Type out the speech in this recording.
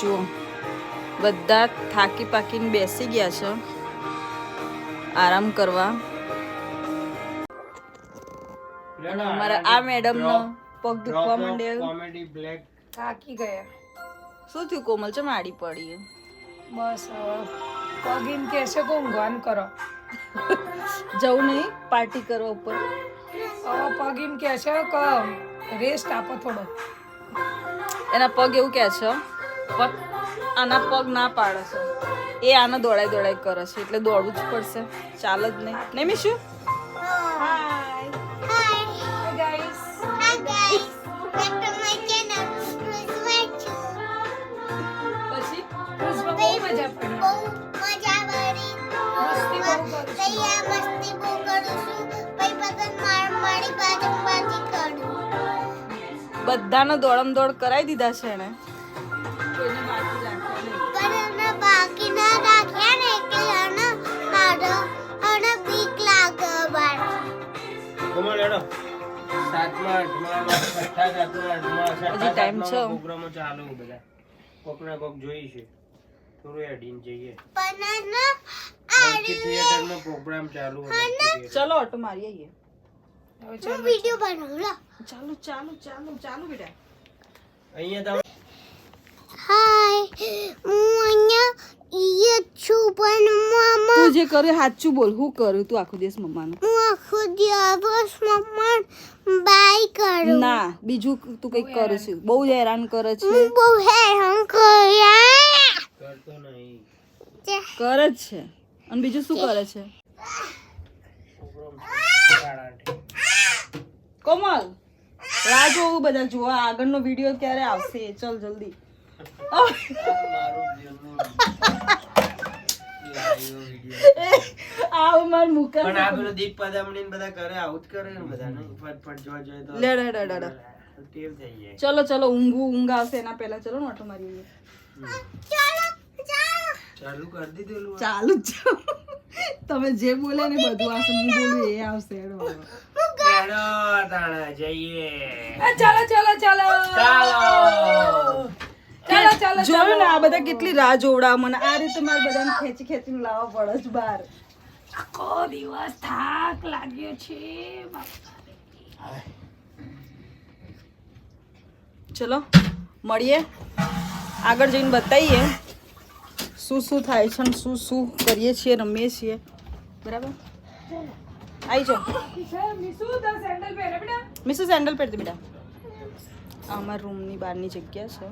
જુઓ બધા થાકી પાકીને બેસી ગયા છે આરામ કરવા. અમારા આ મેડમ નો પગ દુખવા માંડ્યો. કોમેડી બ્લેક થાકી ગયા. શું થયું કોમલ? ચમ આડી પડી? બસ પગીન કેસે કો ઊંઘવાન કરો. જવું નહીં પાર્ટી કરવા ઉપર? હવે પગીન કેસે કે રેસ્ટ આપો થોડો. એના પગ એવું કે છે આના પગ ના પાડે છે, એ આને દોડાઈ દોડાઈ કરે છે એટલે દોડવું જ પડશે, ચાલ જ નહીં. નહીં મીશુ? બધાને દોડમ દોડ કરાવી દીધા છે એને. કોઈને બાકી રાખ્યા નહીં. કોમલ હેડો 7માં 8માં 6ઠ્ઠા 7માં 8માં 6ઠ્ઠા ટાઈમ છે. પ્રોગ્રામો ચાલુ બધા કોકના કોક જોઈ છે થોડું એડિન જઈએ થિયેટરમાં પ્રોગ્રામ ચાલુ ચલો ઓટો મારી આવીએ. વિડિયો બનાવો. ચાલુ ચાલુ ચાલુ ચાલુ બેટા. અહીંયા હાય હું અહીંયા ઈ છું પણ મમ્મા તું જે કર્યું સાચું બોલ. શું કર્યું તું આખો દિવસ મમ્માનું? હું આખો દિવસ મમ્મા બાય કરું. ના બીજું તું કઈક કરે છે, બહુ હેરાન કરે છે. હું બહુ હેરાન કર્યા કરતો નહીં કરે જ છે. અને બીજું શું કરે છે? કોમલ રાહ જોવું બધા જોવા આગળનો વિડિયો ક્યારે આવશે. ચલ જલ્દી. આવ માર મુકા પણ આ પેલો દીપ પદામણી ને બધા કરે આવું જ કરે ને બધા નહીં ફટફટ જોવા જોઈએ તો લે લે લે લે ટેવ થઈ જાય. ચલો ચલો ઊંઘ આવશે એના પહેલા ચલો ને ઓટો મારી. ચાલુ કરી દીધું ચાલુ જ છે. તમે જે બોલે ને બધું આવશે, હું બોલું એ આવશે. હેડો તાણા જઈએ ચાલો ચાલો ચાલો ચાલો ચાલો જોયું ને આ બધા કેટલી રાહ જોવડાવે મને. આ રીતે મારે બધાને ખેંચી ખેંચીને લાવવા પડે છે બહાર. આખો દિવસ થાક લાગ્યો છે. ચલો મળીએ, આગળ જઈને બતાવીએ શું શું થાય છે ને શું શું કરીએ છીએ, રમીએ છીએ. બરાબર આવી જાઓ. મિસુ સેન્ડલ પહેરતી બેટા. આ અમારા રૂમની બહારની જગ્યા છે.